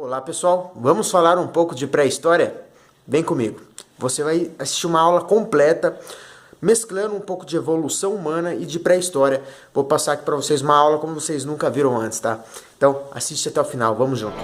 Olá pessoal, vamos falar um pouco de pré-história? Vem comigo, você vai assistir uma aula completa, mesclando um pouco de evolução humana e de pré-história. Vou passar aqui para vocês uma aula como vocês nunca viram antes, tá? Então assiste até o final, vamos junto.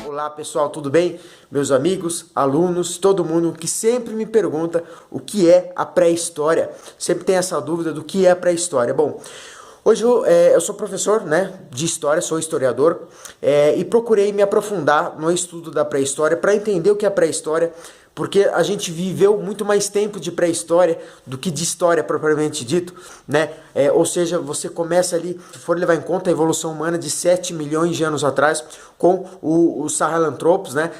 Olá pessoal, tudo bem? Meus amigos, alunos, todo mundo que sempre me pergunta o que é a pré-história. Sempre tem essa dúvida do que é a pré-história. Bom, hoje eu sou professor, né, de história, sou historiador e procurei me aprofundar no estudo da pré-história para entender o que é a pré-história, porque a gente viveu muito mais tempo de pré-história do que de história propriamente dito, né? Ou seja, você começa ali, se for levar em conta a evolução humana de 7 milhões de anos atrás, com os Sahelanthropos, né?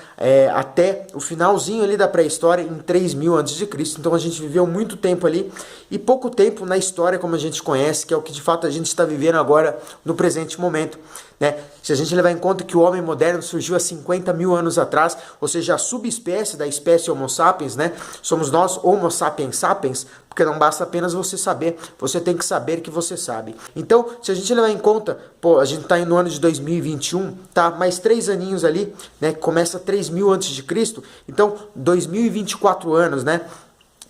Até o finalzinho ali da pré-história, em 3000 a.C. Então a gente viveu muito tempo ali e pouco tempo na história como a gente conhece, que é o que de fato a gente está vivendo agora no presente momento, né? Se a gente levar em conta que o homem moderno surgiu há 50 mil anos atrás, ou seja, a subespécie da espécie Homo sapiens, né? Somos nós Homo sapiens sapiens, porque não basta apenas você saber, você tem que saber que você sabe. Então, se a gente levar em conta, pô, a gente está no ano de 2021, tá? Mais 3 aninhos ali, né? Começa 3000 a.C., então 2024 anos, né?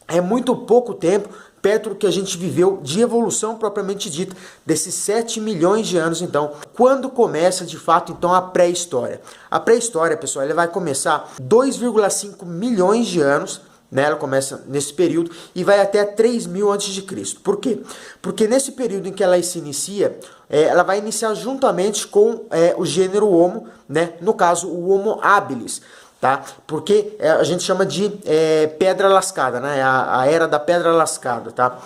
É muito pouco tempo perto do que a gente viveu de evolução propriamente dita, desses 7 milhões de anos. Então, quando começa de fato então a pré-história? A pré-história, pessoal, ela vai começar 2,5 milhões de anos, né? Ela começa nesse período e vai até 3000 a.C. Por quê? Porque nesse período em que ela se inicia, ela vai iniciar juntamente com o gênero Homo, né? No caso o Homo habilis, tá? Porque a gente chama de pedra lascada, né? A era da pedra lascada, tá?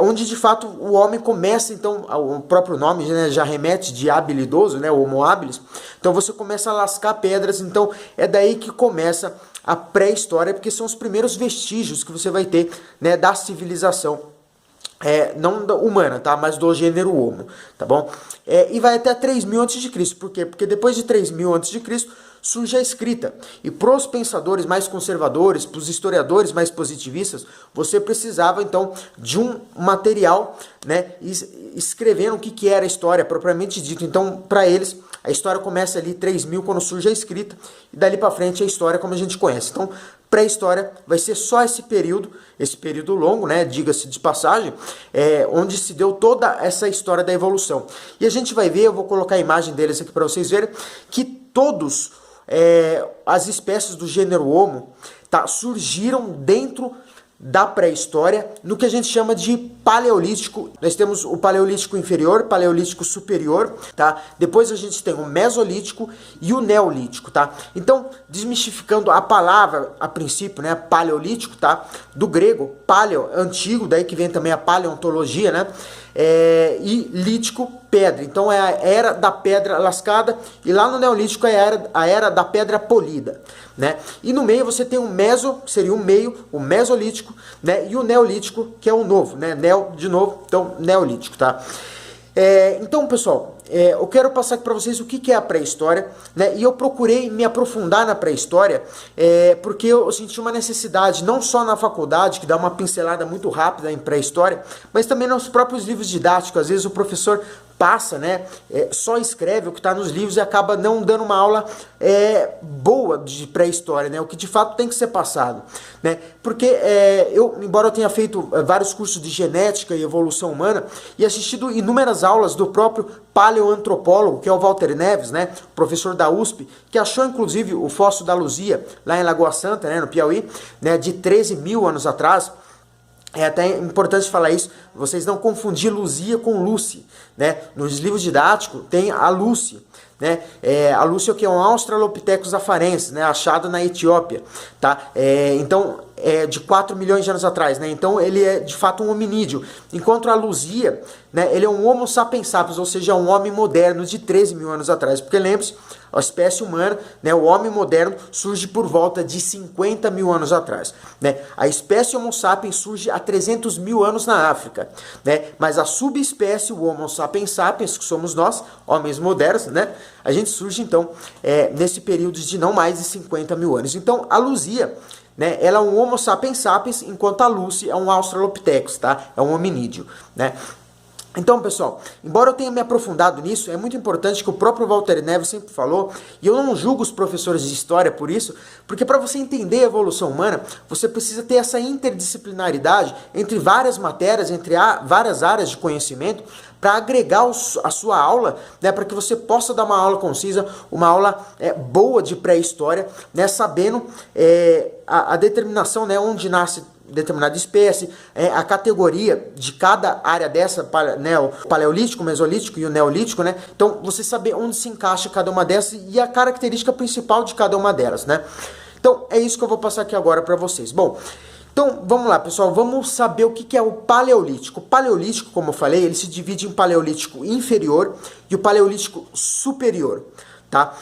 Onde de fato o homem começa, então, o próprio nome, né, já remete de habilidoso, né? O Homo habilis. Então você começa a lascar pedras, então é daí que começa a pré-história, porque são os primeiros vestígios que você vai ter, né, da civilização. Não humana, tá? Mas do gênero Homo, tá bom? E vai até 3000 a.C. Por quê? Porque depois de 3000 a.C. surge a escrita. E para os pensadores mais conservadores, para os historiadores mais positivistas, você precisava então de um material, né, escrevendo o que era a história propriamente dito. Então, para eles, a história começa ali 3000 quando surge a escrita e dali para frente a história como a gente conhece. Então, pré-história vai ser só esse período longo, né, diga-se de passagem, onde se deu toda essa história da evolução. E a gente vai ver, eu vou colocar a imagem deles aqui para vocês verem, que todos as espécies do gênero Homo, tá, surgiram dentro da pré-história, no que a gente chama de paleolítico. Nós temos o paleolítico inferior, paleolítico superior, tá? Depois a gente tem o mesolítico e o neolítico, tá? Então, desmistificando a palavra a princípio, né, paleolítico, tá? Do grego, paleo, antigo, daí que vem também a paleontologia, né? E lítico, pedra. Então é a era da pedra lascada, e lá no neolítico é a era da pedra polida, né? E no meio você tem o meso, que seria o meio, o mesolítico, né? E o neolítico, que é o novo, né? Neo de novo, então neolítico, tá? Então, pessoal, eu quero passar aqui para vocês o que é a pré-história, né? E eu procurei me aprofundar na pré-história porque eu senti uma necessidade, não só na faculdade, que dá uma pincelada muito rápida em pré-história, mas também nos próprios livros didáticos. Às vezes o professor passa, né, só escreve o que está nos livros e acaba não dando uma aula boa de pré-história, né, o que de fato tem que ser passado, né, porque embora eu tenha feito vários cursos de genética e evolução humana e assistido inúmeras aulas do próprio paleoantropólogo, que é o Walter Neves, né, professor da USP, que achou inclusive o Fóssil da Luzia lá em Lagoa Santa, né, no Piauí, né, de 13 mil anos atrás. É até importante falar isso, vocês não confundir Luzia com Lucy, né? Nos livros didáticos tem a Lucy, né? A Lucy é o que é um Australopithecus afarensis, né? Achado na Etiópia, tá? Então de 4 milhões de anos atrás, né? Então ele é de fato um hominídeo, enquanto a Luzia, né, ele é um Homo sapiens sapiens, ou seja, um homem moderno de 13 mil anos atrás, porque lembre-se, a espécie humana, né, o homem moderno surge por volta de 50 mil anos atrás, né? A espécie Homo sapiens surge há 300 mil anos na África, né? Mas a subespécie, o Homo sapiens sapiens, que somos nós, homens modernos, né? A gente surge então nesse período de não mais de 50 mil anos. Então a Luzia, né, ela é um Homo sapiens sapiens, enquanto a Lucy é um Australopithecus, tá? É um hominídeo, né? Então, pessoal, embora eu tenha me aprofundado nisso, é muito importante que o próprio Walter Neves sempre falou, e eu não julgo os professores de história por isso, porque para você entender a evolução humana, você precisa ter essa interdisciplinaridade entre várias matérias, entre várias áreas de conhecimento, para agregar a sua aula, né, para que você possa dar uma aula concisa, uma aula boa de pré-história, né, sabendo a determinação, né, onde nasce determinada espécie, a categoria de cada área dessa, né, o paleolítico, o mesolítico e o neolítico, né? Então, você saber onde se encaixa cada uma dessas e a característica principal de cada uma delas, né? Então, é isso que eu vou passar aqui agora para vocês. Bom, então, vamos lá, pessoal, vamos saber o que é o paleolítico. O paleolítico, como eu falei, ele se divide em paleolítico inferior e o paleolítico superior. Tá?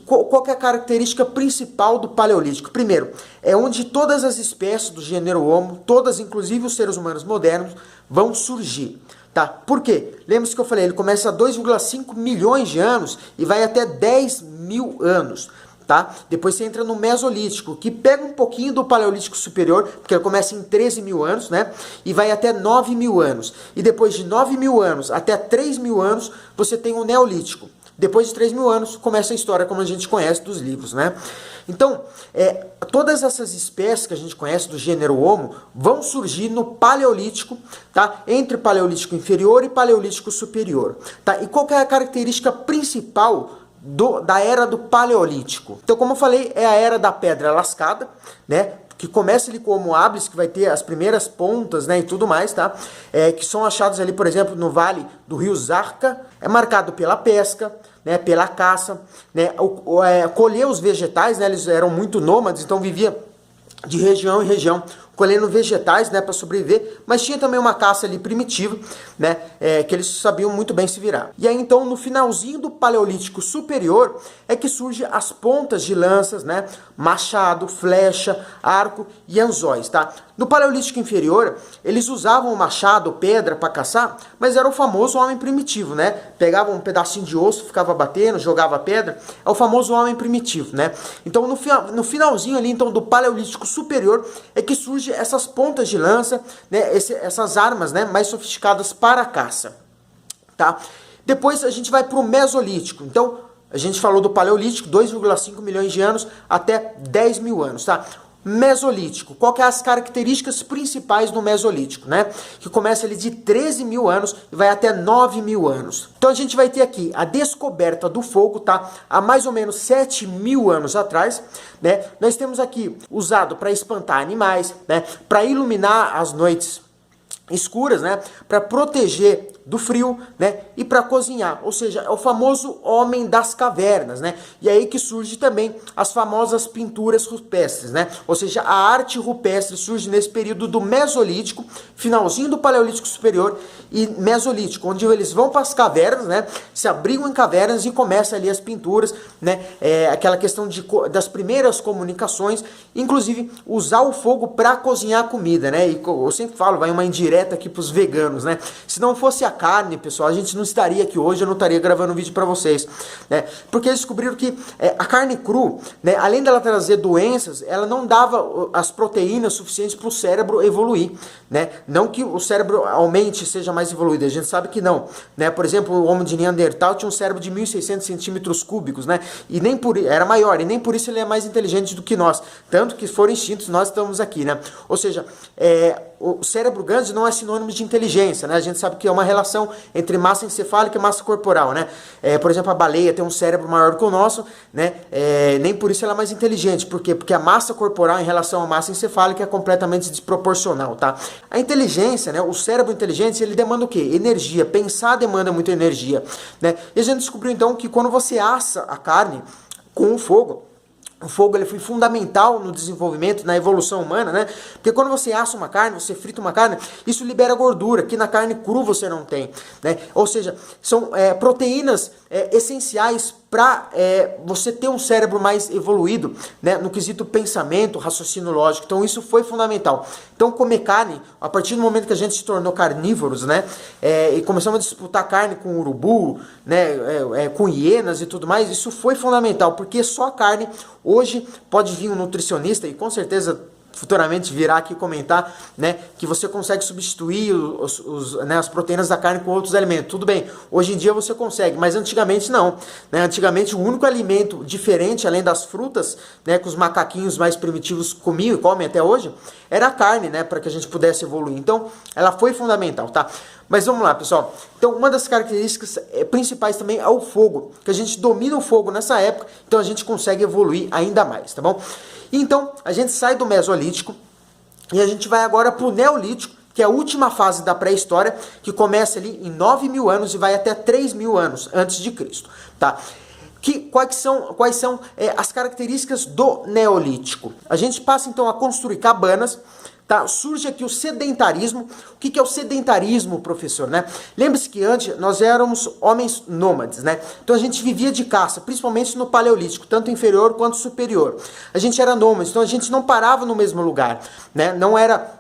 Qual que é a característica principal do paleolítico? Primeiro, é onde todas as espécies do gênero Homo, todas, inclusive os seres humanos modernos, vão surgir. Tá? Por quê? Lembra-se que eu falei, ele começa há 2,5 milhões de anos e vai até 10 mil anos. Tá? Depois você entra no Mesolítico, que pega um pouquinho do Paleolítico Superior, porque ele começa em 13 mil anos, né? E vai até 9 mil anos. E depois de 9 mil anos até 3 mil anos, você tem o Neolítico. Depois de 3 mil anos, começa a história como a gente conhece dos livros, né? Então, todas essas espécies que a gente conhece do gênero Homo vão surgir no Paleolítico, tá? Entre Paleolítico inferior e Paleolítico superior, tá? E qual que é a característica principal da era do Paleolítico? Então, como eu falei, é a era da pedra lascada, né? Que começa ali com o Homo habilis, que vai ter as primeiras pontas, né, e tudo mais, tá? Que são achados ali, por exemplo, no vale do rio Zarca, é marcado pela pesca, né, pela caça, né, colher os vegetais, né, eles eram muito nômades, então vivia de região em região, colhendo vegetais, né, para sobreviver, mas tinha também uma caça ali primitiva, né, que eles sabiam muito bem se virar. E aí então no finalzinho do Paleolítico Superior é que surgem as pontas de lanças, né, machado, flecha, arco e anzóis, tá? No Paleolítico Inferior eles usavam o machado, pedra para caçar, mas era o famoso homem primitivo, né? Pegava um pedacinho de osso, ficava batendo, jogava pedra, é o famoso homem primitivo, né? Então no finalzinho ali então do Paleolítico Superior é que surge essas pontas de lança, né, essas armas, né, mais sofisticadas para a caça, tá? Depois a gente vai para o Mesolítico. Então, a gente falou do Paleolítico, 2,5 milhões de anos até 10 mil anos, tá? Mesolítico, qual que é as características principais do Mesolítico, né? Que começa ali de 13 mil anos e vai até 9 mil anos. Então a gente vai ter aqui a descoberta do fogo, tá? Há mais ou menos 7 mil anos atrás, né? Nós temos aqui usado para espantar animais, né? Para iluminar as noites escuras, né? Para proteger do frio, né? E para cozinhar, ou seja, é o famoso homem das cavernas, né? E aí que surge também as famosas pinturas rupestres, né? Ou seja, a arte rupestre surge nesse período do Mesolítico, finalzinho do Paleolítico Superior e Mesolítico, onde eles vão para as cavernas, né? Se abrigam em cavernas e começam ali as pinturas, né? Aquela questão das primeiras comunicações, inclusive usar o fogo para cozinhar a comida, né? E eu sempre falo, vai uma indireta aqui para os veganos, né? Se não fosse a carne, pessoal, a gente não estaria aqui hoje, eu não estaria gravando um vídeo para vocês, né? Porque eles descobriram que a carne cru, né, além dela trazer doenças, ela não dava as proteínas suficientes para o cérebro evoluir, né? Não que o cérebro aumente, seja mais evoluído, a gente sabe que não, né? Por exemplo, o homem de Neandertal tinha um cérebro de 1.600 centímetros cúbicos, né? E nem era maior, e nem por isso ele é mais inteligente do que nós, tanto que foram instintos, nós estamos aqui, né? Ou seja, o cérebro grande não é sinônimo de inteligência, né? A gente sabe que é uma relação entre massa encefálica e massa corporal, né? Por exemplo, a baleia tem um cérebro maior que o nosso, né? Nem por isso ela é mais inteligente. Por quê? Porque a massa corporal em relação à massa encefálica é completamente desproporcional, tá? A inteligência, né? O cérebro inteligente, ele demanda o quê? Energia. Pensar demanda muita energia, né? E a gente descobriu então que quando você assa a carne com o fogo, O fogo ele foi fundamental no desenvolvimento, na evolução humana, né? Porque quando você assa uma carne, você frita uma carne, isso libera gordura, que na carne crua você não tem, né? Ou seja, são proteínas essenciais para você ter um cérebro mais evoluído, né? No quesito pensamento, raciocínio lógico. Então isso foi fundamental. Então comer carne, a partir do momento que a gente se tornou carnívoros, né? E começamos a disputar carne com urubu, né? Com hienas e tudo mais, isso foi fundamental, porque só a carne. Hoje pode vir um nutricionista e com certeza futuramente virá aqui comentar, né, que você consegue substituir as proteínas da carne com outros alimentos. Tudo bem, hoje em dia você consegue, mas antigamente não. Né? Antigamente o único alimento diferente, além das frutas, né, que os macaquinhos mais primitivos comiam e comem até hoje, era a carne, né, para que a gente pudesse evoluir. Então, ela foi fundamental, tá? Mas vamos lá, pessoal. Então, uma das características principais também é o fogo, que a gente domina o fogo nessa época, então a gente consegue evoluir ainda mais, tá bom? Então, a gente sai do Mesolítico e a gente vai agora para o Neolítico, que é a última fase da pré-história, que começa ali em 9.000 anos e vai até 3.000 anos antes de Cristo, tá? Quais são as características do Neolítico? A gente passa então a construir cabanas. Tá? Surge aqui o sedentarismo. O que é o sedentarismo, professor? Né? Lembre-se que antes nós éramos homens nômades, né? Então a gente vivia de caça, principalmente no Paleolítico, tanto inferior quanto superior. A gente era nômade, então a gente não parava no mesmo lugar, né? Não era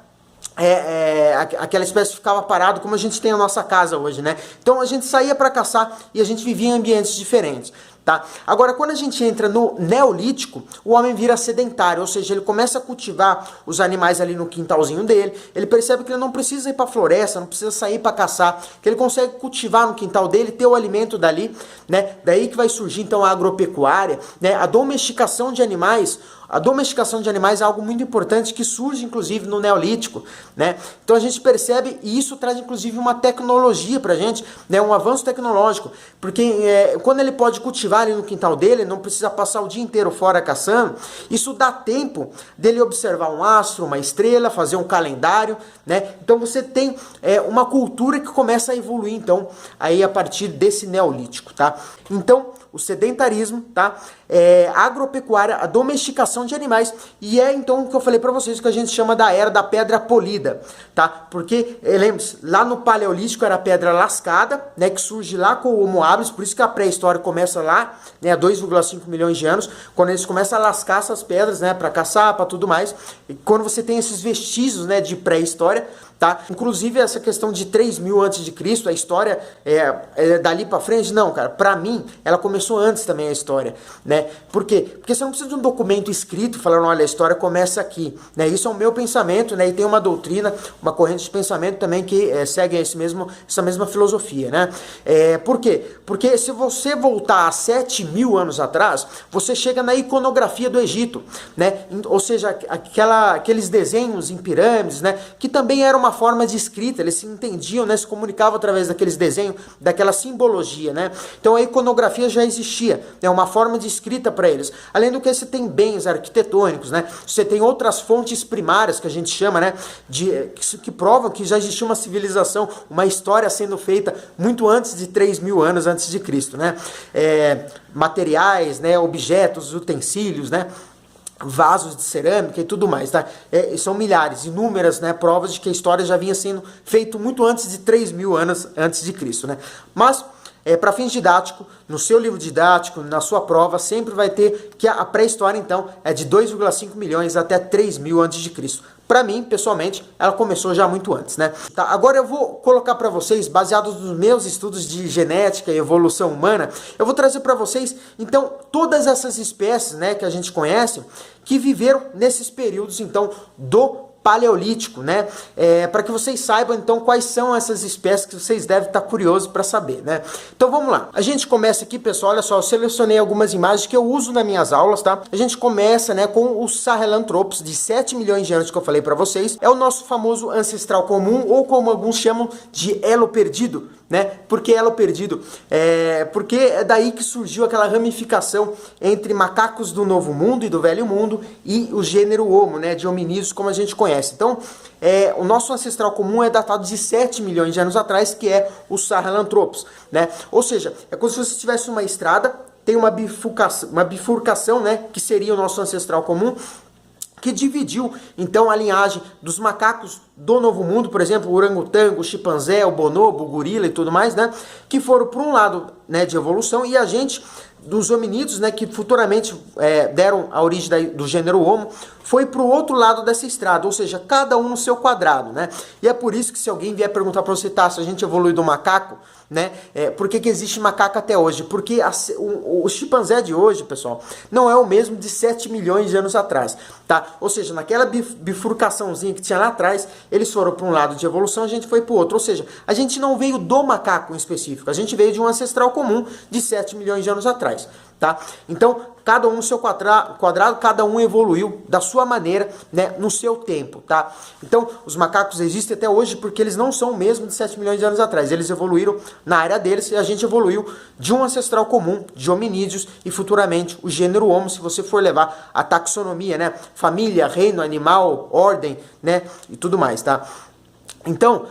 aquela espécie que ficava parado como a gente tem a nossa casa hoje, né? Então a gente saía para caçar e a gente vivia em ambientes diferentes. Tá? Agora, quando a gente entra no Neolítico, o homem vira sedentário, ou seja, ele começa a cultivar os animais ali no quintalzinho dele, ele percebe que ele não precisa ir para a floresta, não precisa sair para caçar, que ele consegue cultivar no quintal dele, ter o alimento dali, né? Daí que vai surgir então a agropecuária, né? A domesticação de animais. A domesticação de animais é algo muito importante que surge, inclusive, no Neolítico, né? Então a gente percebe, e isso traz, inclusive, uma tecnologia pra gente, né? Um avanço tecnológico, porque quando ele pode cultivar ali no quintal dele, não precisa passar o dia inteiro fora caçando, isso dá tempo dele observar um astro, uma estrela, fazer um calendário, né? Então você tem uma cultura que começa a evoluir, então, aí a partir desse Neolítico, tá? Então, o sedentarismo, tá? A agropecuária, a domesticação de animais, e então o que eu falei para vocês que a gente chama da era da pedra polida, tá? Porque, lembre-se, lá no Paleolítico era a pedra lascada, né, que surge lá com o Homo habilis, por isso que a pré-história começa lá, né, há 2,5 milhões de anos, quando eles começam a lascar essas pedras, né, para caçar, para tudo mais, e quando você tem esses vestígios, né, de pré-história, tá? Inclusive essa questão de 3.000 antes de Cristo, a história é dali para frente, não, cara, para mim ela começou antes também a história, né? Por quê? Porque você não precisa de um documento escrito falando, olha, a história começa aqui, né? Isso é o meu pensamento, né? E tem uma doutrina, uma corrente de pensamento também que segue essa mesma filosofia, né? Por quê? Porque se você voltar a 7.000 anos atrás, você chega na iconografia do Egito, né? Ou seja, aqueles desenhos em pirâmides, né? Que também era uma forma de escrita, eles se entendiam, né? Se comunicavam através daqueles desenhos, daquela simbologia, né? Então a iconografia já existia, né? Uma forma de escrita para eles. Além do que você tem bens arquitetônicos, né? Você tem outras fontes primárias que a gente chama, né? Que provam que já existia uma civilização, uma história sendo feita muito antes de 3.000 anos antes de Cristo, né? Materiais, né? Objetos, utensílios, né? Vasos de cerâmica e tudo mais, tá? São milhares, inúmeras, né, provas de que a história já vinha sendo feita muito antes de 3.000 anos antes de Cristo, né? Mas, para fins didáticos, no seu livro didático, na sua prova, sempre vai ter que a pré-história, então, é de 2,5 milhões até 3.000 antes de Cristo. Para mim, pessoalmente, ela começou já muito antes, né? Tá, agora eu vou colocar para vocês, baseados nos meus estudos de genética e evolução humana, eu vou trazer para vocês, então, todas essas espécies, né, que a gente conhece, que viveram nesses períodos, então, do Paleolítico, né? Para que vocês saibam, então, quais são essas espécies que vocês devem estar curiosos para saber, né? Então, vamos lá. A gente começa aqui, pessoal, olha só, eu selecionei algumas imagens que eu uso nas minhas aulas, tá? A gente começa, né, com os Sahelanthropus, de 7 milhões de anos que eu falei para vocês. É o nosso famoso ancestral comum, ou como alguns chamam de elo perdido, né? Por que elo perdido? Porque é daí que surgiu aquela ramificação entre macacos do Novo Mundo e do Velho Mundo e o gênero Homo, né, de hominídeos, como a gente conhece. Então, o nosso ancestral comum é datado de 7 milhões de anos atrás, que é o Sahelanthropus, né? Ou seja, é como se você tivesse uma estrada, tem uma bifurcação, né, que seria o nosso ancestral comum, que dividiu então a linhagem dos macacos do Novo Mundo, por exemplo, o orangotango, o chimpanzé, o bonobo, o gorila e tudo mais, né, que foram por um lado, né, de evolução, e a gente dos hominídeos, né, que futuramente deram a origem do gênero Homo, foi para o outro lado dessa estrada, ou seja, cada um no seu quadrado, né? E é por isso que se alguém vier perguntar para você, tá, se a gente evoluiu do macaco, né? Por que existe macaco até hoje? Porque o chimpanzé de hoje, pessoal, não é o mesmo de 7 milhões de anos atrás, tá? Ou seja, naquela bifurcaçãozinha que tinha lá atrás, eles foram para um lado de evolução, a gente foi para o outro. Ou seja, a gente não veio do macaco em específico, a gente veio de um ancestral comum de 7 milhões de anos atrás, tá? Então, cada um no seu quadrado, cada um evoluiu da sua maneira, né, no seu tempo, tá? Então, os macacos existem até hoje porque eles não são o mesmo de 7 milhões de anos atrás. Eles evoluíram na área deles e a gente evoluiu de um ancestral comum, de hominídeos, e futuramente o gênero Homo, se você for levar a taxonomia, né? Família, reino, animal, ordem, né? E tudo mais, tá? Então,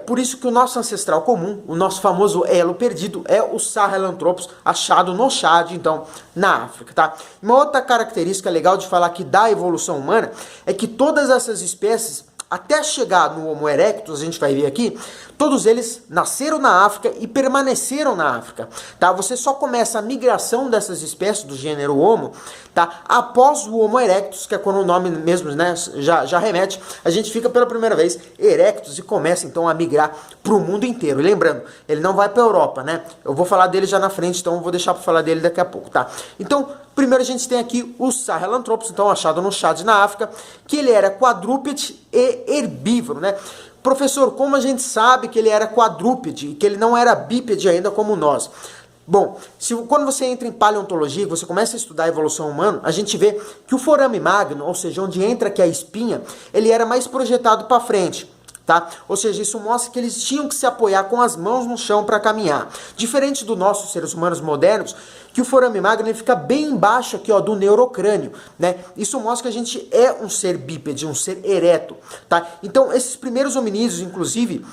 por isso que o nosso ancestral comum, o nosso famoso elo perdido, é o Sahelanthropus, achado no Chad, então, na África, tá? Uma outra característica legal de falar aqui da evolução humana é que todas essas espécies, até chegar no Homo erectus, a gente vai ver aqui, todos eles nasceram na África e permaneceram na África, tá? Você só começa a migração dessas espécies do gênero Homo, tá? Após o Homo erectus, que é quando o nome mesmo, né, já remete, a gente fica pela primeira vez erectus e começa então a migrar para o mundo inteiro. E lembrando, ele não vai para a Europa, né? Eu vou falar dele já na frente, então eu vou deixar para falar dele daqui a pouco, tá? Então, primeiro a gente tem aqui o Sahelanthropus, então achado no Chad, na África, que ele era quadrúpede e herbívoro, né? Professor, como a gente sabe que ele era quadrúpede e que ele não era bípede ainda como nós? Bom, quando você entra em paleontologia, você começa a estudar a evolução humana, a gente vê que o forame magno, ou seja, onde entra aqui a espinha, ele era mais projetado para frente. Tá? Ou seja, isso mostra que eles tinham que se apoiar com as mãos no chão para caminhar. Diferente dos nossos seres humanos modernos, que o forame magno ele fica bem embaixo aqui, ó, do neurocrânio, né? Isso mostra que a gente é um ser bípede, um ser ereto, tá? Então, esses primeiros hominídeos, inclusive,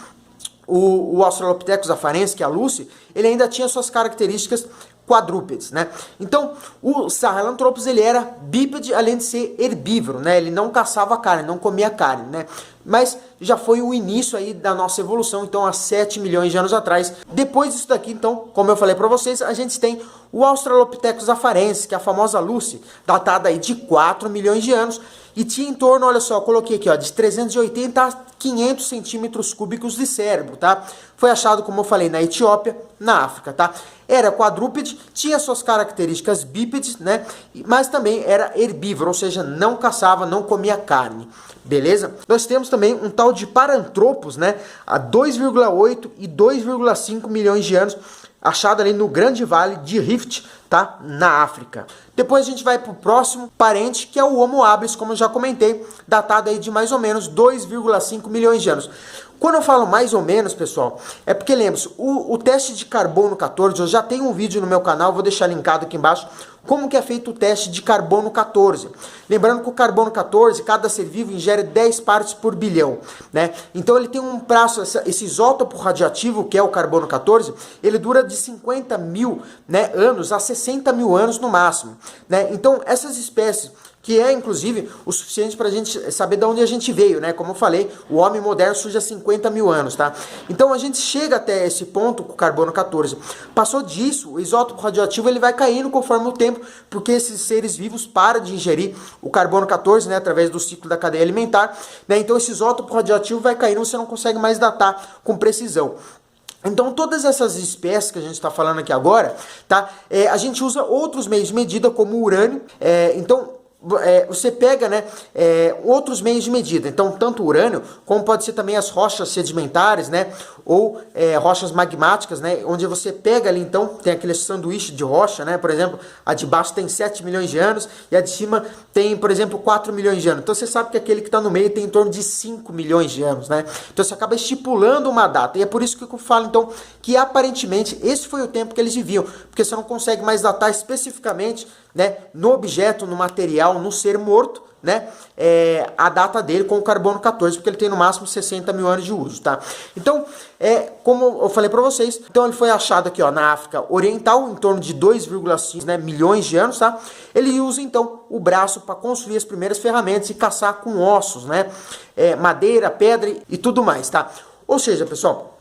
o Australopithecus afarensis, que é a Lucy, ele ainda tinha suas características quadrúpedes, né? Então, o Sahelanthropus, ele era bípede, além de ser herbívoro, né? Ele não caçava carne, não comia carne, né? Mas já foi o início aí da nossa evolução, então há 7 milhões de anos atrás. Depois disso daqui, então, como eu falei para vocês, a gente tem o Australopithecus afarensis, que é a famosa Lucy, datada aí de 4 milhões de anos, e tinha em torno, olha só, eu coloquei aqui, ó, de 380 a 500 centímetros cúbicos de cérebro, tá? Foi achado, como eu falei, na Etiópia, na África, tá? Era quadrúpede, tinha suas características bípedes, né? Mas também era herbívoro, ou seja, não caçava, não comia carne. Beleza? Nós temos também um tal de Paranthropus, né? Há 2,8 e 2,5 milhões de anos, achado ali no Grande Vale de Rift, tá? Na África. Depois a gente vai para o próximo parente, que é o Homo habilis, como eu já comentei, datado aí de mais ou menos 2,5 milhões de anos. Quando eu falo mais ou menos, pessoal, é porque lembre-se, o teste de carbono 14, eu já tenho um vídeo no meu canal, vou deixar linkado aqui embaixo, como que é feito o teste de carbono 14. Lembrando que o carbono 14, cada ser vivo ingere 10 partes por bilhão, né? Então ele tem um prazo, esse isótopo radioativo, que é o carbono 14, ele dura de 50 mil, né, anos a 60 mil anos no máximo, né? Então essas espécies, que é, inclusive, o suficiente para a gente saber de onde a gente veio, né? Como eu falei, o homem moderno surge há 50 mil anos, tá? Então, a gente chega até esse ponto com o carbono 14. Passou disso, o isótopo radioativo ele vai caindo conforme o tempo, porque esses seres vivos param de ingerir o carbono 14, né? Através do ciclo da cadeia alimentar, né? Então, esse isótopo radioativo vai caindo, você não consegue mais datar com precisão. Então, todas essas espécies que a gente está falando aqui agora, tá? A gente usa outros meios de medida, como o urânio. Você pega, né, outros meios de medida, então tanto o urânio, como pode ser também as rochas sedimentares, né, ou rochas magmáticas, né, onde você pega ali, então, tem aquele sanduíche de rocha, né, por exemplo, a de baixo tem 7 milhões de anos e a de cima tem, por exemplo, 4 milhões de anos. Então você sabe que aquele que está no meio tem em torno de 5 milhões de anos, né, então você acaba estipulando uma data, e é por isso que eu falo, então, que aparentemente esse foi o tempo que eles viviam, porque você não consegue mais datar especificamente né, no objeto, no material, no ser morto, né, a data dele com o carbono 14, porque ele tem no máximo 60 mil anos de uso, tá? Então, como eu falei para vocês, então ele foi achado aqui, ó, na África Oriental, em torno de 2,5, né, milhões de anos, tá? Ele usa então o braço para construir as primeiras ferramentas e caçar com ossos, né, madeira, pedra e tudo mais, tá? Ou seja, pessoal,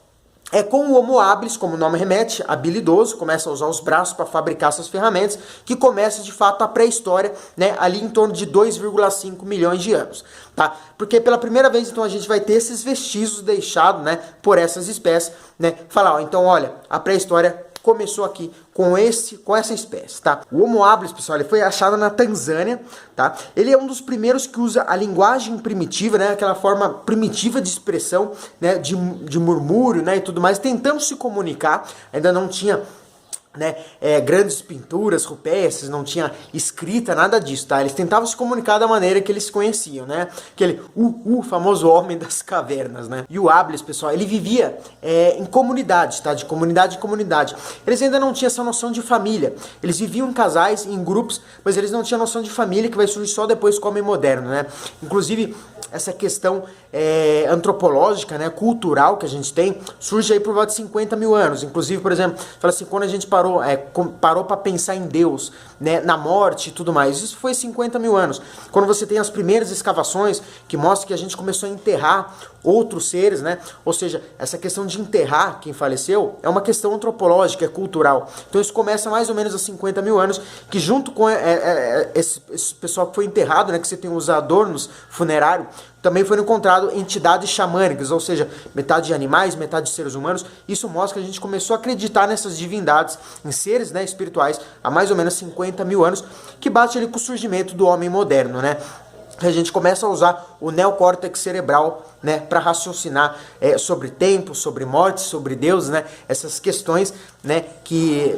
com o Homo habilis, como o nome remete, habilidoso, começa a usar os braços para fabricar essas ferramentas, que começa de fato a pré-história, né, ali em torno de 2,5 milhões de anos, tá? Porque pela primeira vez, então, a gente vai ter esses vestígios deixados, né, por essas espécies, né, falar, ó, então, olha, a pré-história começou aqui com essa espécie, tá? O Homo habilis, pessoal, ele foi achado na Tanzânia, tá? Ele é um dos primeiros que usa a linguagem primitiva, né? Aquela forma primitiva de expressão, né? De murmúrio, né? E tudo mais, tentando se comunicar. Ainda não tinha, né, grandes pinturas rupestres, não tinha escrita, nada disso, tá? Eles tentavam se comunicar da maneira que eles se conheciam, né? Aquele famoso homem das cavernas, né? E o habilis, pessoal, ele vivia em comunidade, tá? De comunidade em comunidade. Eles ainda não tinham essa noção de família. Eles viviam em casais, em grupos, mas eles não tinham noção de família, que vai surgir só depois com o homem moderno, né? Inclusive, essa questão antropológica, né, cultural que a gente tem, surge aí por volta de 50 mil anos. Inclusive, por exemplo, fala assim, quando a gente parou para pensar em Deus, né, na morte e tudo mais, isso foi 50 mil anos. Quando você tem as primeiras escavações que mostram que a gente começou a enterrar outros seres, né, ou seja, essa questão de enterrar quem faleceu é uma questão antropológica, é cultural. Então isso começa mais ou menos há 50 mil anos, que junto com esse pessoal que foi enterrado, né, que você tem os adornos funerários, também foram encontradas entidades xamânicas, ou seja, metade de animais, metade de seres humanos. Isso mostra que a gente começou a acreditar nessas divindades, em seres, né, espirituais, há mais ou menos 50 mil anos, que bate ali com o surgimento do homem moderno, né? A gente começa a usar o neocórtex cerebral, né, para raciocinar sobre tempo, sobre morte, sobre Deus, né, essas questões, né,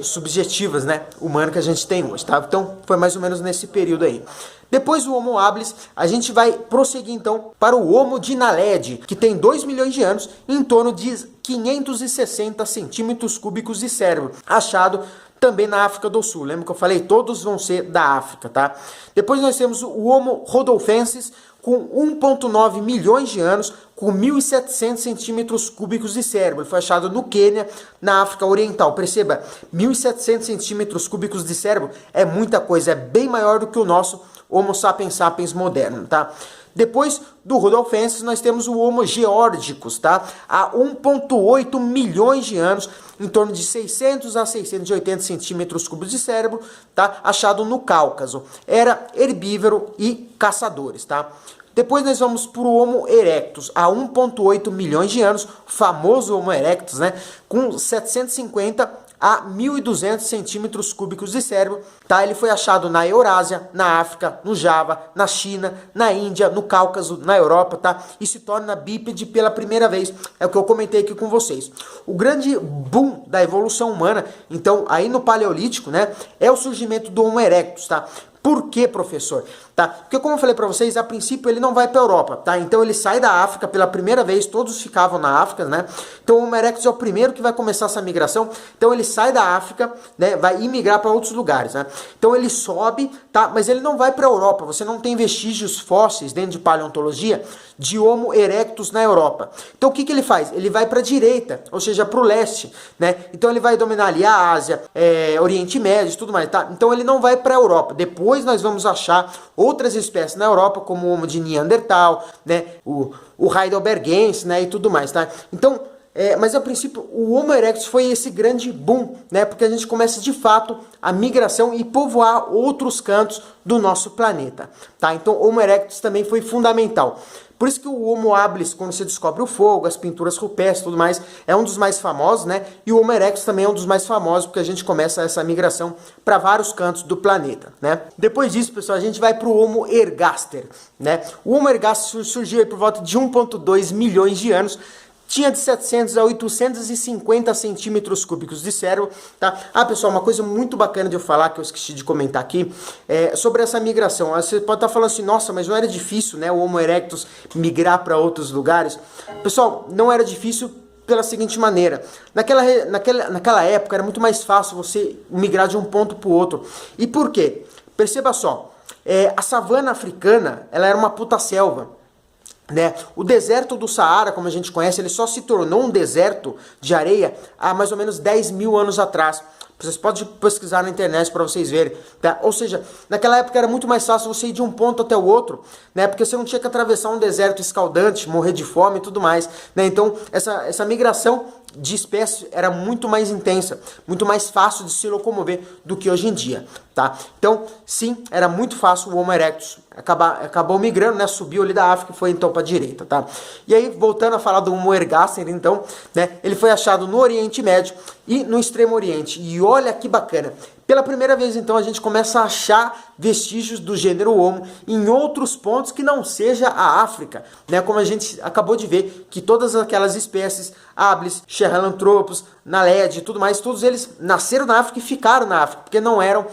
subjetivas, né, humanas que a gente tem hoje, tá? Então, foi mais ou menos nesse período aí. Depois do Homo habilis, a gente vai prosseguir então para o Homo dinaled, que tem 2 milhões de anos, em torno de 560 centímetros cúbicos de cérebro, achado também na África do Sul. Lembra que eu falei? Todos vão ser da África, tá? Depois nós temos o Homo rhodolfensis, com 1,9 milhões de anos, com 1.700 centímetros cúbicos de cérebro. Ele foi achado no Quênia, na África Oriental. Perceba, 1.700 centímetros cúbicos de cérebro é muita coisa, é bem maior do que o nosso Homo sapiens sapiens moderno, tá? Depois do Rhodolfensis, nós temos o Homo geórgicos, tá? Há 1,8 milhões de anos, em torno de 600 a 680 centímetros cúbicos de cérebro, tá? Achado no Cáucaso. Era herbívoro e caçadores, tá? Depois nós vamos para o Homo erectus, há 1,8 milhões de anos, famoso Homo erectus, né? Com 750 a 1.200 centímetros cúbicos de cérebro, tá? Ele foi achado na Eurásia, na África, no Java, na China, na Índia, no Cáucaso, na Europa, tá? E se torna bípede pela primeira vez, é o que eu comentei aqui com vocês. O grande boom da evolução humana, então, aí no Paleolítico, né, é o surgimento do Homo erectus, tá? Por que, professor? Tá? Porque como eu falei para vocês, a princípio ele não vai para a Europa, tá? Então ele sai da África pela primeira vez, todos ficavam na África, né? Então o Homo erectus é o primeiro que vai começar essa migração. Então ele sai da África, né? Vai imigrar para outros lugares, né? Então ele sobe, tá? Mas ele não vai para a Europa. Você não tem vestígios fósseis dentro de paleontologia de Homo erectus na Europa. Então o que ele faz? Ele vai para a direita, ou seja, para o leste, né? Então ele vai dominar ali a Ásia, Oriente Médio e tudo mais, tá? Então ele não vai para a Europa. Depois nós vamos achar outras espécies na Europa, como o Homo de Neandertal, né? O Heidelbergense, né? E tudo mais, tá? Então, mas a princípio o Homo erectus foi esse grande boom, né? Porque a gente começa de fato a migração e povoar outros cantos do nosso planeta, tá? Então o Homo erectus também foi fundamental. Por isso que o Homo habilis, quando você descobre o fogo, as pinturas rupestres e tudo mais, é um dos mais famosos, né? E o Homo erectus também é um dos mais famosos, porque a gente começa essa migração para vários cantos do planeta, né? Depois disso, pessoal, a gente vai para o Homo ergaster, né? O Homo ergaster surgiu aí por volta de 1,2 milhões de anos, tinha de 700 a 850 centímetros cúbicos de cérebro, tá? Ah, pessoal, uma coisa muito bacana de eu falar, que eu esqueci de comentar aqui, sobre essa migração. Você pode estar falando assim, nossa, mas não era difícil, né, o Homo erectus migrar para outros lugares? Pessoal, não era difícil pela seguinte maneira. Naquela época era muito mais fácil você migrar de um ponto para o outro. E por quê? Perceba só, a savana africana, ela era uma puta selva, né? O deserto do Saara, como a gente conhece, ele só se tornou um deserto de areia há mais ou menos 10 mil anos atrás. Vocês podem pesquisar na internet para vocês verem, tá? Ou seja, naquela época era muito mais fácil você ir de um ponto até o outro, né? Porque você não tinha que atravessar um deserto escaldante, morrer de fome e tudo mais, né? Então, essa migração de espécies era muito mais intensa, muito mais fácil de se locomover do que hoje em dia, tá? Então, sim, era muito fácil o Homo erectus acabou migrando, né? Subiu ali da África e foi então para a direita, tá? E aí, voltando a falar do Homo ergaster, então, né? Ele foi achado no Oriente Médio e no Extremo Oriente. E olha que bacana! Pela primeira vez, então, a gente começa a achar vestígios do gênero Homo em outros pontos que não seja a África, né? Como a gente acabou de ver, que todas aquelas espécies, Habilis, Sahelanthropus, Naledi e tudo mais, todos eles nasceram na África e ficaram na África, porque não eram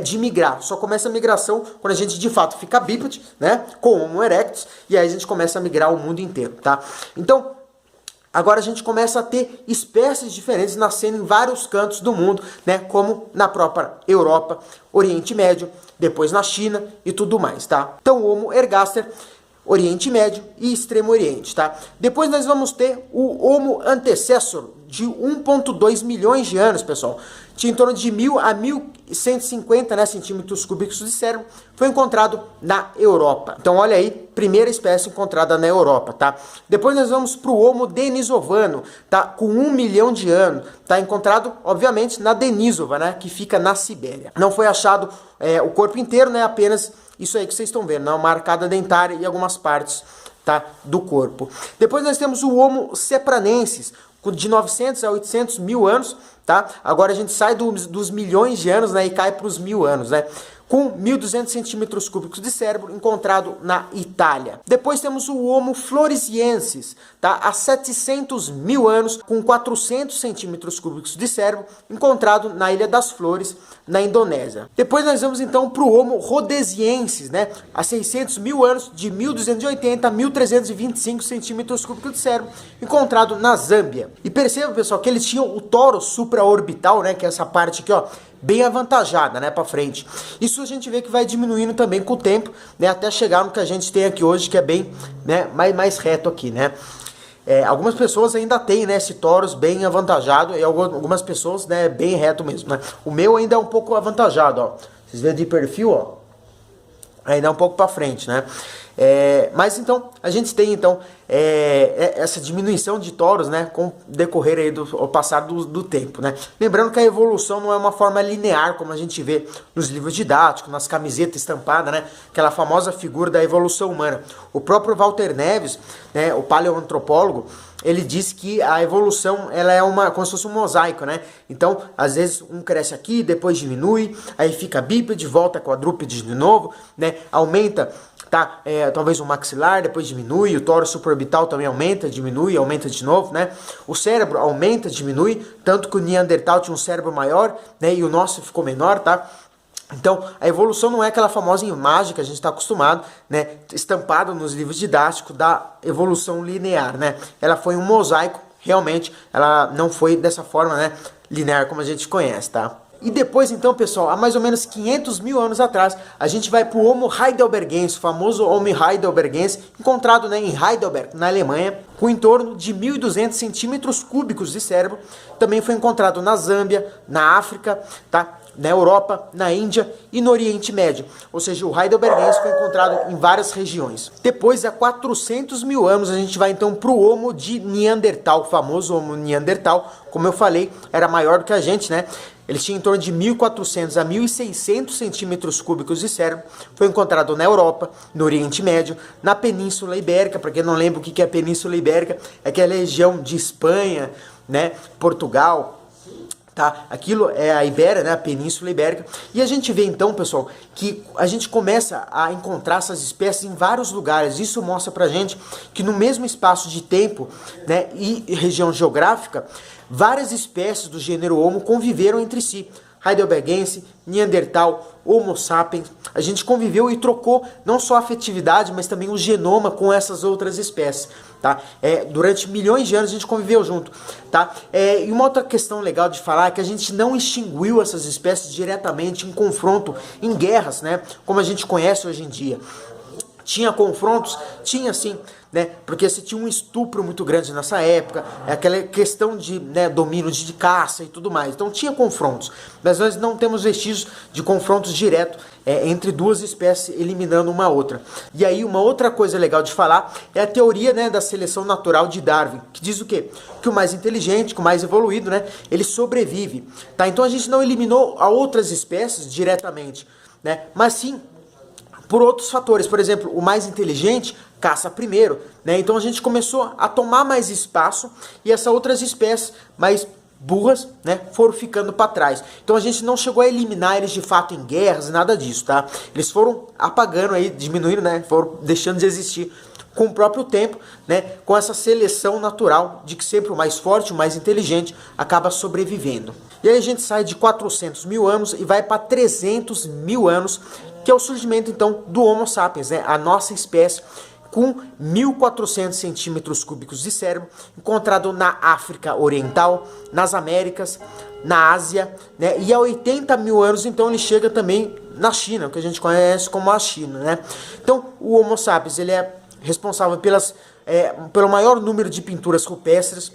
de migrar. Só começa a migração quando a gente, de fato, fica bípede, né? Com Homo erectus, e aí a gente começa a migrar o mundo inteiro, tá? Então, agora a gente começa a ter espécies diferentes nascendo em vários cantos do mundo, né? Como na própria Europa, Oriente Médio, depois na China e tudo mais, tá? Então, o Homo ergaster, Oriente Médio e Extremo Oriente, tá? Depois nós vamos ter o Homo antecessor, de 1,2 milhões de anos, pessoal. Tinha em torno de 1000 a 1150, né, centímetros cúbicos de cérebro. Foi encontrado na Europa. Então, olha aí, primeira espécie encontrada na Europa, tá? Depois nós vamos para o Homo denisovano, tá? Com 1 milhão de anos. Tá encontrado, obviamente, na Denisova, né? Que fica na Sibéria. Não foi achado o corpo inteiro, né? Apenas isso aí que vocês estão vendo, né? Uma arcada dentária e algumas partes, tá? Do corpo. Depois nós temos o Homo cepranensis, de 900 a 800 mil anos, tá? Agora a gente sai dos milhões de anos, né, e cai para os 1000 anos, né? Com 1.200 centímetros cúbicos de cérebro, encontrado na Itália. Depois temos o Homo floresiensis, tá? Há 700 mil anos, com 400 centímetros cúbicos de cérebro, encontrado na Ilha das Flores, na Indonésia. Depois nós vamos então para o Homo rhodesiensis, né? Há 600 mil anos, de 1.280 a 1.325 centímetros cúbicos de cérebro, encontrado na Zâmbia. E perceba, pessoal, que eles tinham o tórus supraorbital, né? Que é essa parte aqui, ó, bem avantajada, né, para frente. Isso a gente vê que vai diminuindo também com o tempo, né, até chegar no que a gente tem aqui hoje, que é bem, né, mais reto aqui, né. Algumas pessoas ainda têm, né, esse tórus bem avantajado e algumas pessoas, né, bem reto mesmo, né. O meu ainda é um pouco avantajado, ó. Vocês veem de perfil, ó, ainda é um pouco para frente, né. Mas então, a gente tem então essa diminuição de toros, né, com o decorrer aí ao passar do tempo, né. Lembrando que a evolução não é uma forma linear, como a gente vê nos livros didáticos, nas camisetas estampadas, né, aquela famosa figura da evolução humana. O próprio Walter Neves, né, o paleoantropólogo, ele diz que a evolução ela é como se fosse um mosaico, né? Então, às vezes um cresce aqui, depois diminui, aí fica bípede, volta quadrúpede de novo, né? Aumenta, tá? Talvez um maxilar, depois diminui, o tórax supraorbital também aumenta, diminui, aumenta de novo, né? O cérebro aumenta, diminui, tanto que o Neandertal tinha um cérebro maior, né? E o nosso ficou menor, tá? Então, a evolução não é aquela famosa imagem que a gente está acostumado, né, estampada nos livros didáticos da evolução linear, né? Ela foi um mosaico, realmente, ela não foi dessa forma, né, linear como a gente conhece, tá? E depois, então, pessoal, há mais ou menos 500 mil anos atrás, a gente vai para o Homo heidelbergensis, o famoso Homo heidelbergensis, encontrado, né, em Heidelberg, na Alemanha, com em torno de 1.200 centímetros cúbicos de cérebro. Também foi encontrado na Zâmbia, na África, tá? Na Europa, na Índia e no Oriente Médio. Ou seja, o heidelbergensis foi encontrado em várias regiões. Depois, há 400 mil anos, a gente vai então para o Homo de Neandertal, o famoso Homo Neandertal. Como eu falei, era maior do que a gente, né? Ele tinha em torno de 1.400 a 1.600 centímetros cúbicos de cérebro. Foi encontrado na Europa, no Oriente Médio, na Península Ibérica. Para quem não lembra o que é a Península Ibérica, é aquela região de Espanha, né? Portugal. Tá? Aquilo é a Ibéria, né? A Península Ibérica. E a gente vê então, pessoal, que a gente começa a encontrar essas espécies em vários lugares. Isso mostra pra gente que no mesmo espaço de tempo, né, e região geográfica, várias espécies do gênero Homo conviveram entre si. heidelbergense, neandertal, homo sapiens. A gente conviveu e trocou não só a afetividade, mas também o genoma com essas outras espécies, tá? Durante milhões de anos a gente conviveu junto, tá? E uma outra questão legal de falar é que a gente não extinguiu essas espécies diretamente em confronto, em guerras, né? Como a gente conhece hoje em dia. Tinha confrontos? Tinha sim, né? Porque se tinha um estupro muito grande nessa época, aquela questão de, né, domínio de caça e tudo mais. Então tinha confrontos, mas nós não temos vestígios de confrontos diretos entre duas espécies eliminando uma outra. E aí uma outra coisa legal de falar é a teoria, né, da seleção natural de Darwin, que diz o quê? Que o mais inteligente, que o mais evoluído, né, ele sobrevive, tá? Então a gente não eliminou a outras espécies diretamente, né? Mas sim por outros fatores. Por exemplo, o mais inteligente caça primeiro, né? Então a gente começou a tomar mais espaço e essas outras espécies mais burras, né, foram ficando para trás. Então a gente não chegou a eliminar eles de fato em guerras e nada disso, tá? Eles foram apagando aí, diminuindo, né? Foram deixando de existir com o próprio tempo, né? Com essa seleção natural de que sempre o mais forte, o mais inteligente acaba sobrevivendo. E aí a gente sai de 400 mil anos e vai para 300 mil anos, que é o surgimento então do Homo sapiens, né? A nossa espécie com 1.400 centímetros cúbicos de cérebro, encontrado na África Oriental, nas Américas, na Ásia, né? E há 80 mil anos então ele chega também na China, o que a gente conhece como a China, né? Então o Homo sapiens ele é responsável pelo maior número de pinturas rupestres,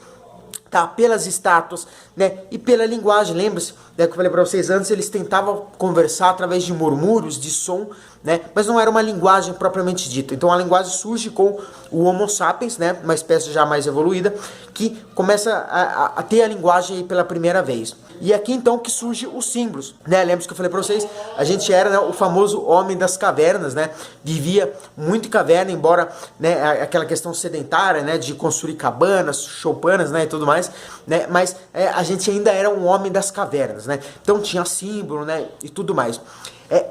tá? Pelas estátuas, né? E pela linguagem. Lembra-se, né, que eu falei para vocês antes, eles tentavam conversar através de murmúrios, de som, né? Mas não era uma linguagem propriamente dita. Então a linguagem surge com o Homo sapiens, né? Uma espécie já mais evoluída, que começa a ter a linguagem aí pela primeira vez. E aqui então que surge os símbolos, né? Lembra que eu falei para vocês, a gente era, né, o famoso homem das cavernas, né? Vivia muito em caverna, embora, né, aquela questão sedentária, né, de construir cabanas, choupanas, né, e tudo mais, né? Mas a gente ainda era um homem das cavernas, né? Então tinha símbolo, né, e tudo mais.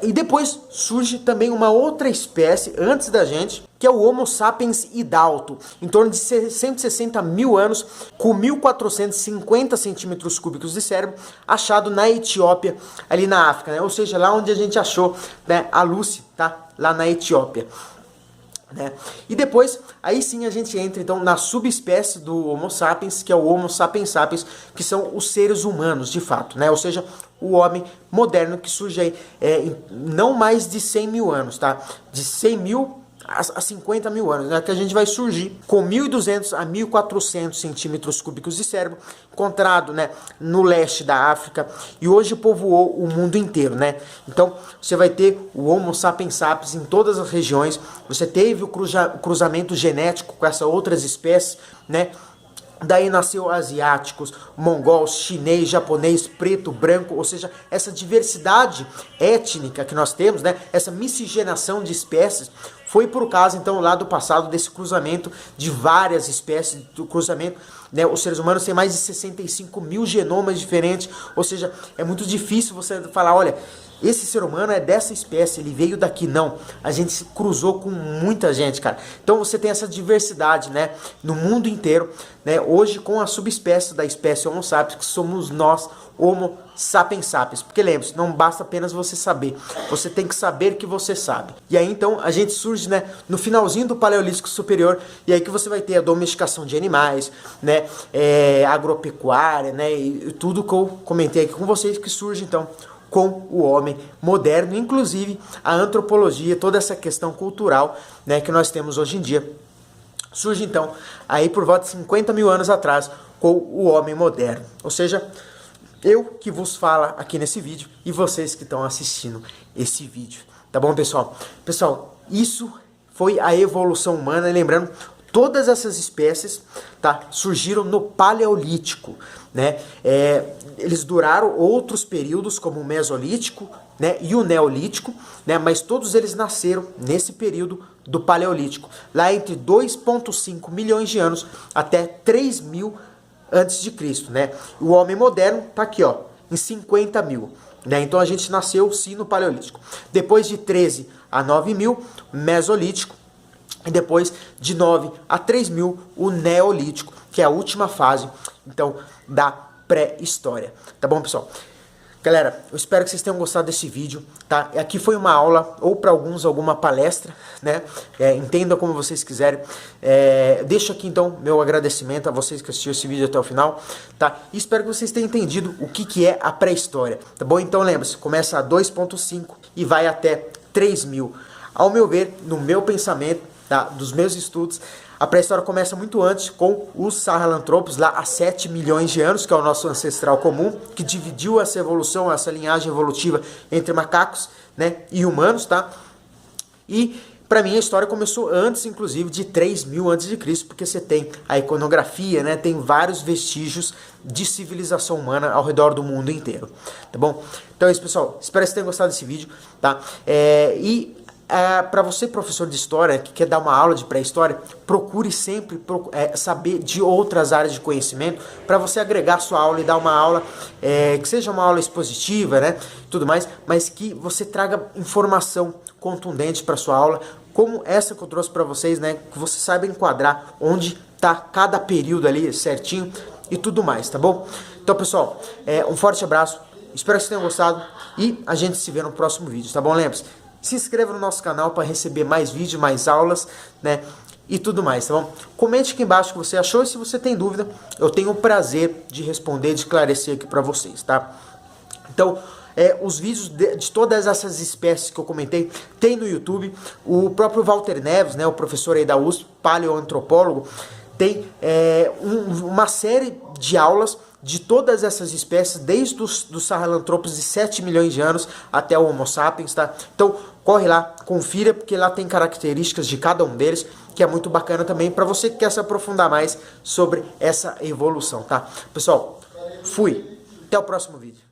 E depois surge também uma outra espécie antes da gente, que é o Homo sapiens idalto, em torno de 160 mil anos, com 1.450 centímetros cúbicos de cérebro, achado na Etiópia, ali na África, né? Ou seja, lá onde a gente achou, né, a Lucy, tá? Lá na Etiópia. Né? E depois, aí sim a gente entra então na subespécie do Homo sapiens, que é o Homo sapiens sapiens, que são os seres humanos de fato, né? Ou seja, o homem moderno que surge aí em não mais de 100 mil anos, tá? De 100 mil a 50 mil anos, né? Que a gente vai surgir com 1.200 a 1.400 centímetros cúbicos de cérebro, encontrado, né, no leste da África, e hoje povoou o mundo inteiro, né? Então você vai ter o Homo sapiens sapiens em todas as regiões. Você teve o cruzamento genético com essas outras espécies, né? Daí nasceu asiáticos, mongol, chinês, japonês, preto, branco, ou seja, essa diversidade étnica que nós temos, né? Essa miscigenação de espécies foi por causa, então, lá do passado, desse cruzamento de várias espécies, do cruzamento, né? Os seres humanos têm mais de 65 mil genomas diferentes, ou seja, é muito difícil você falar, olha, esse ser humano é dessa espécie, ele veio daqui. Não, a gente se cruzou com muita gente, cara. Então você tem essa diversidade, né, no mundo inteiro, né, hoje com a subespécie da espécie Homo sapiens, que somos nós, Homo sapiens sapiens. Porque lembre-se, não basta apenas você saber, você tem que saber que você sabe. E aí então a gente surge, né, no finalzinho do Paleolítico Superior, e aí que você vai ter a domesticação de animais, né, agropecuária, né, e tudo que eu comentei aqui com vocês, que surge então com o homem moderno, inclusive a antropologia, toda essa questão cultural, né, que nós temos hoje em dia. Surge então aí por volta de 50 mil anos atrás com o homem moderno. Ou seja, eu que vos falo aqui nesse vídeo e vocês que estão assistindo esse vídeo. Tá bom, pessoal? Pessoal, isso foi a evolução humana. E lembrando, todas essas espécies, tá, surgiram no Paleolítico, né? Eles duraram outros períodos, como o Mesolítico, né, e o Neolítico, né? Mas todos eles nasceram nesse período do Paleolítico, lá entre 2,5 milhões de anos até 3 mil antes de Cristo, né? O homem moderno tá aqui, ó, em 50 mil, né? Então a gente nasceu sim no Paleolítico. Depois de 13 a 9 mil, Mesolítico. E depois de 9 a 3 mil, o Neolítico, que é a última fase, então, da pré-história. Tá bom, pessoal? Galera, eu espero que vocês tenham gostado desse vídeo, tá? Aqui foi uma aula, ou para alguns alguma palestra, né? Entenda como vocês quiserem. Deixo aqui então meu agradecimento a vocês que assistiram esse vídeo até o final, tá? E espero que vocês tenham entendido o que é a pré-história, tá bom? Então lembre-se, começa a 2.5 e vai até 3.000. Ao meu ver, no meu pensamento, tá? Dos meus estudos, a pré-história começa muito antes com os Sahelanthropus, lá há 7 milhões de anos, que é o nosso ancestral comum, que dividiu essa evolução, essa linhagem evolutiva entre macacos, né, e humanos, tá? E para mim a história começou antes, inclusive, de 3.000 a.C., porque você tem a iconografia, né, tem vários vestígios de civilização humana ao redor do mundo inteiro, tá bom? Então é isso, pessoal. Espero que vocês tenham gostado desse vídeo, tá? Para você, professor de história, que quer dar uma aula de pré-história, procure sempre saber de outras áreas de conhecimento para você agregar sua aula e dar uma aula que seja uma aula expositiva, né, tudo mais, mas que você traga informação contundente para sua aula, como essa que eu trouxe para vocês, né, que você saiba enquadrar onde está cada período ali certinho e tudo mais, tá bom? Então, pessoal, um forte abraço, espero que vocês tenham gostado e a gente se vê no próximo vídeo, tá bom? Lembre-se, se inscreva no nosso canal para receber mais vídeos, mais aulas, né? E tudo mais, tá bom? Comente aqui embaixo o que você achou e se você tem dúvida, eu tenho o prazer de responder, de esclarecer aqui para vocês, tá? Então, os vídeos de todas essas espécies que eu comentei tem no YouTube. O próprio Walter Neves, né, o professor aí da USP, paleoantropólogo, tem uma série de aulas de todas essas espécies, desde os Sahelanthropus de 7 milhões de anos até o Homo sapiens, tá? Então, corre lá, confira, porque lá tem características de cada um deles, que é muito bacana também para você que quer se aprofundar mais sobre essa evolução, tá? Pessoal, fui! Até o próximo vídeo.